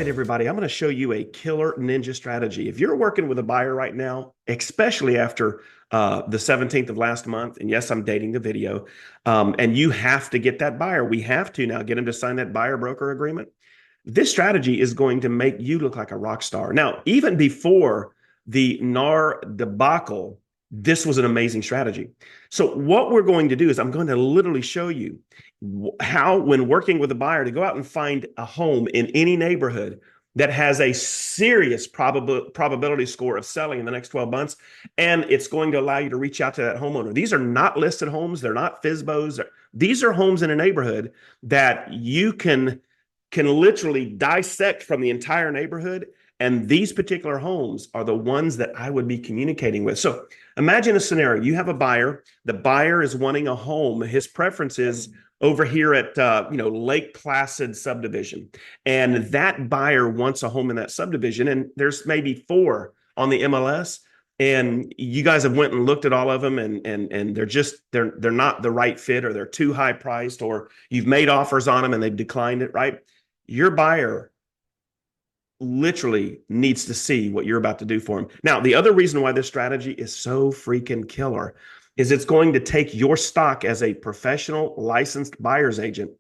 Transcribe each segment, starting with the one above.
right, everybody, I'm going to show you a killer ninja strategy. If you're working with a buyer right now, especially after the 17th of last month, and yes, I'm dating the video, and you have to get that buyer. We have to now get him to sign that buyer broker agreement. This strategy is going to make you look like a rock star. Now, even before the NAR debacle, this was an amazing strategy. So what we're going to do is I'm going to literally show you how, when working with a buyer, to go out and find a home in any neighborhood that has a serious probability score of selling in the next 12 months. And it's going to allow you to reach out to that homeowner. These are not listed homes. They're not FSBOs. These are homes in a neighborhood that you can literally dissect from the entire neighborhood. And these particular homes are the ones that I would be communicating with. So imagine a scenario. You have a buyer. The buyer is wanting a home. His preference is over here at Lake Placid subdivision. And that buyer wants a home in that subdivision. And there's maybe 4 on the MLS. And you guys have went and looked at all of them, and they're not the right fit, or they're too high priced, or you've made offers on them and they've declined it, right? Your buyer literally needs to see what you're about to do for him. Now, the other reason why this strategy is so freaking killer is it's going to take your stock as a professional licensed buyer's agent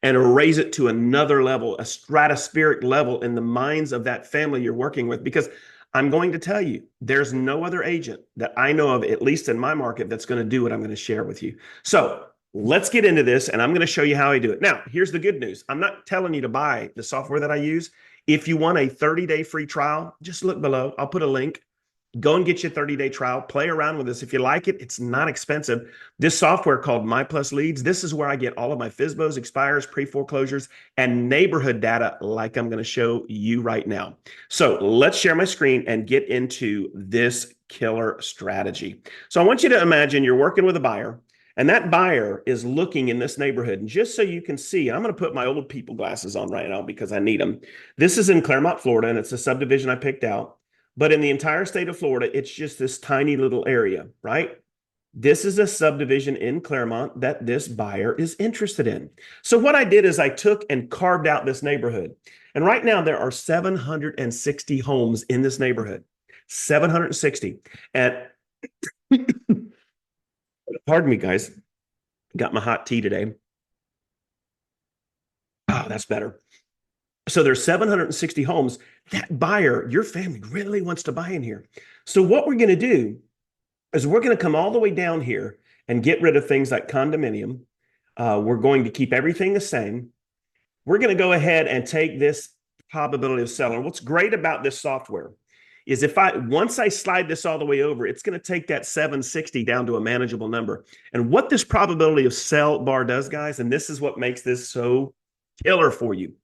and raise it to another level, a stratospheric level in the minds of that family you're working with. Because I'm going to tell you, there's no other agent that I know of, at least in my market, that's going to do what I'm going to share with you. So let's get into this, and I'm going to show you how I do it. Now, here's the good news. I'm not telling you to buy the software that I use. If you want a 30-day free trial, just look below. I'll put a link. Go and get your 30-day trial. Play around with this. If you like it, it's not expensive. This software called My Plus Leads, this is where I get all of my FSBOs, expires, pre-foreclosures, and neighborhood data like I'm going to show you right now. So let's share my screen and get into this killer strategy. So I want you to imagine you're working with a buyer, and that buyer is looking in this neighborhood. And just so you can see, I'm going to put my old people glasses on right now because I need them. This is in Claremont, Florida, and it's a subdivision I picked out. But in the entire state of Florida, it's just this tiny little area, right? This is a subdivision in Claremont that this buyer is interested in. So what I did is I took and carved out this neighborhood. And right now there are 760 homes in this neighborhood. 760. And pardon me, guys. Got my hot tea today. Oh, that's better. So there's 760 homes. That buyer, your family, really wants to buy in here. So what we're going to do is we're going to come all the way down here and get rid of things like condominium. We're going to keep everything the same. We're going to go ahead and take this probability of seller. What's great about this software is once I slide this all the way over, it's going to take that 760 down to a manageable number. And what this probability of sell bar does, guys, and this is what makes this so killer for you,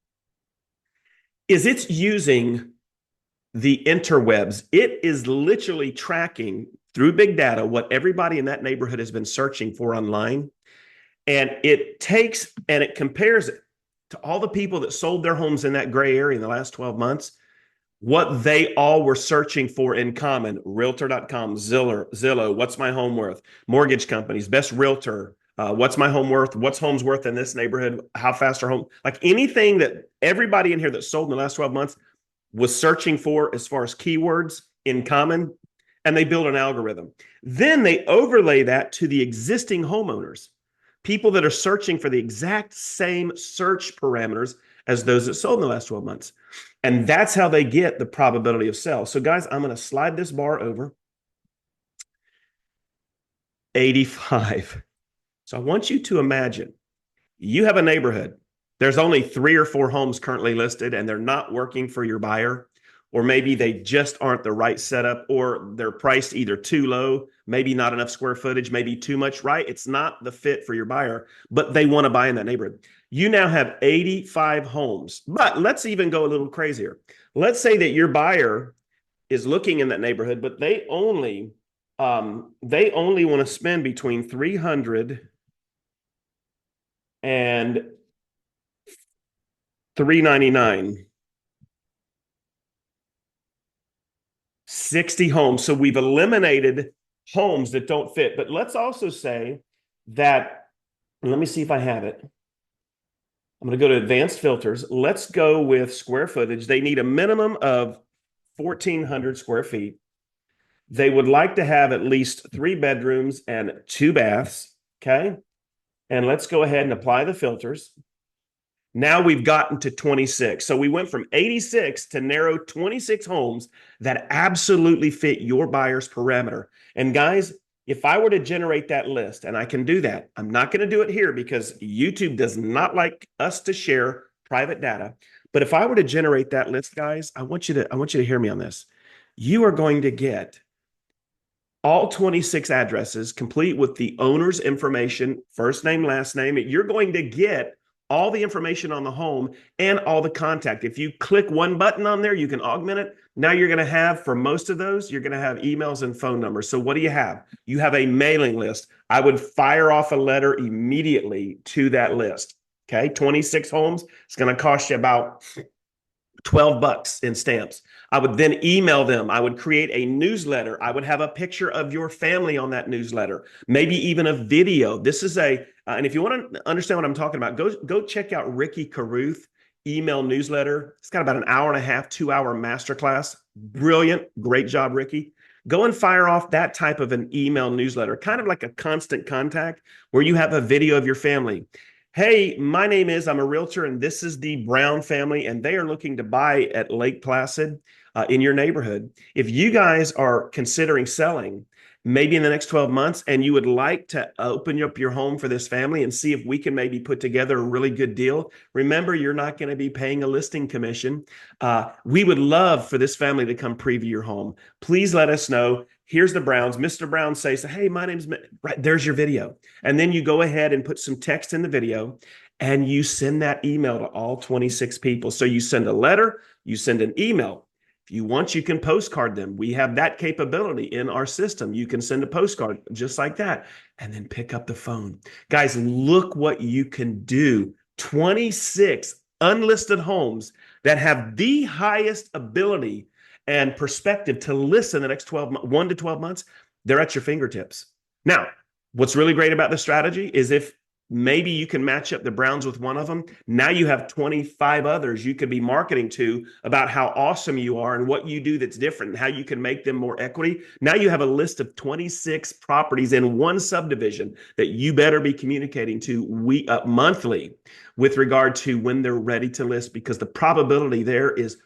is it's using the interwebs. It is literally tracking through big data what everybody in that neighborhood has been searching for online. And it takes and it compares it to all the people that sold their homes in that gray area in the last 12 months, what they all were searching for in common. Realtor.com, Zillow, what's my home worth, mortgage companies, best realtor, what's my home worth? What's homes worth in this neighborhood? How fast are home? Like anything that everybody in here that sold in the last 12 months was searching for as far as keywords in common, and they build an algorithm. Then they overlay that to the existing homeowners, people that are searching for the exact same search parameters as those that sold in the last 12 months. And that's how they get the probability of sale. So guys, I'm going to slide this bar over. 85. So I want you to imagine you have a neighborhood. There's only 3 or 4 homes currently listed, and they're not working for your buyer, or maybe they just aren't the right setup, or they're priced either too low, maybe not enough square footage, maybe too much, right? It's not the fit for your buyer, but they want to buy in that neighborhood. You now have 85 homes, but let's even go a little crazier. Let's say that your buyer is looking in that neighborhood, but they only want to spend between $300 and $399. 60 homes. So we've eliminated homes that don't fit. But let's also say that, let me see if I have it. I'm going to go to advanced filters. Let's go with square footage. They need a minimum of 1,400 square feet. They would like to have at least 3 bedrooms and 2 baths. Okay. And let's go ahead and apply the filters. Now we've gotten to 26. So we went from 86 to narrow 26 homes that absolutely fit your buyer's parameter. And guys, if I were to generate that list, and I can do that, I'm not going to do it here because YouTube does not like us to share private data. But if I were to generate that list, guys, I want you to hear me on this. You are going to get all 26 addresses complete with the owner's information, first name, last name. You're going to get all the information on the home and all the contact. If you click one button on there, you can augment it. Now you're going to have, for most of those, you're going to have emails and phone numbers. So what do you have? You have a mailing list. I would fire off a letter immediately to that list. Okay, 26 homes. It's going to cost you about $12 in stamps. I would then email them. I would create a newsletter. I would have a picture of your family on that newsletter, maybe even a video. This is and if you want to understand what I'm talking about, go check out Ricky Caruth email newsletter. It's got about an hour and a half, 2 hour masterclass. Brilliant. Great job, Ricky. Go and fire off that type of an email newsletter, kind of like a constant contact where you have a video of your family. Hey, my name is, I'm a realtor, and this is the Brown family, and they are looking to buy at Lake Placid in your neighborhood. If you guys are considering selling, maybe in the next 12 months, and you would like to open up your home for this family and see if we can maybe put together a really good deal, remember, you're not going to be paying a listing commission. We would love for this family to come preview your home. Please let us know. Here's the Browns. Mr. Brown says, hey, my name's, right, there's your video. And then you go ahead and put some text in the video and you send that email to all 26 people. So you send a letter, you send an email. If you want, you can postcard them. We have that capability in our system. You can send a postcard just like that and then pick up the phone. Guys, look what you can do. 26 unlisted homes that have the highest ability and perspective to listen the next 1 to 12 months, they're at your fingertips. Now, what's really great about this strategy is if maybe you can match up the Browns with one of them, now you have 25 others you could be marketing to about how awesome you are and what you do that's different and how you can make them more equity. Now you have a list of 26 properties in one subdivision that you better be communicating to monthly with regard to when they're ready to list, because the probability there is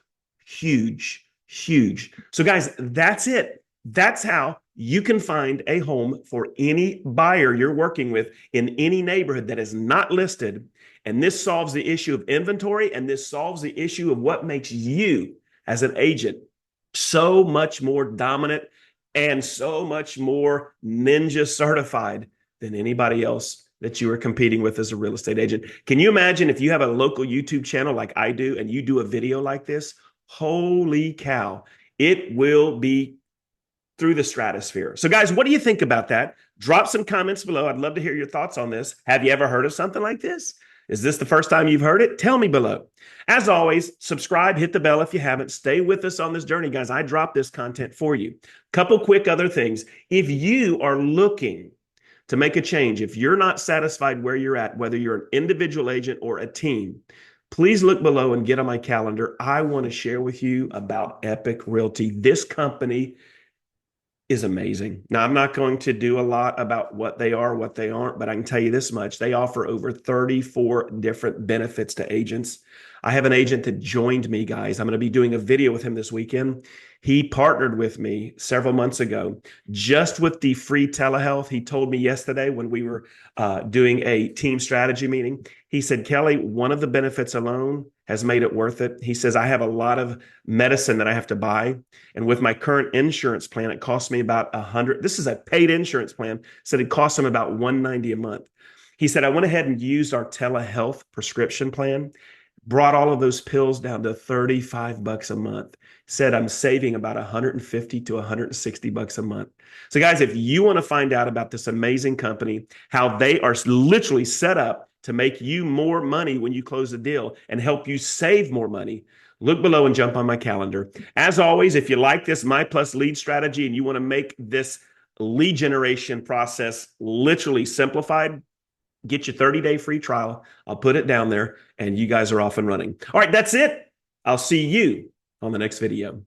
huge. Huge. So guys, that's it. That's how you can find a home for any buyer you're working with in any neighborhood that is not listed. And this solves the issue of inventory, and this solves the issue of what makes you as an agent so much more dominant and so much more ninja certified than anybody else that you are competing with as a real estate agent. Can you imagine if you have a local YouTube channel like I do and you do a video like this? Holy cow, it will be through the stratosphere. So guys, what do you think about that? Drop some comments below. I'd love to hear your thoughts on this. Have you ever heard of something like this? Is this the first time you've heard it? Tell me below. As always, subscribe, hit the bell if you haven't. Stay with us on this journey, guys. I drop this content for you. Couple quick other things. If you are looking to make a change, if you're not satisfied where you're at, whether you're an individual agent or a team, please look below and get on my calendar. I want to share with you about Epic Realty. This company is amazing. Now, I'm not going to do a lot about what they are, what they aren't, but I can tell you this much. They offer over 34 different benefits to agents. I have an agent that joined me, guys. I'm going to be doing a video with him this weekend. He partnered with me several months ago just with the free telehealth. He told me yesterday when we were doing a team strategy meeting, he said, Kelly, one of the benefits alone has made it worth it. He says, I have a lot of medicine that I have to buy. And with my current insurance plan, it costs me about $100. This is a paid insurance plan. Said it costs him about $190 a month. He said, I went ahead and used our telehealth prescription plan, brought all of those pills down to $35 a month. Said I'm saving about $150 to $160 a month. So guys, if you want to find out about this amazing company, how they are literally set up to make you more money when you close a deal and help you save more money, look below and jump on my calendar. As always, if you like this My Plus lead strategy and you want to make this lead generation process literally simplified, Get your 30-day free trial. I'll put it down there and you guys are off and running. All right, that's it. I'll see you on the next video.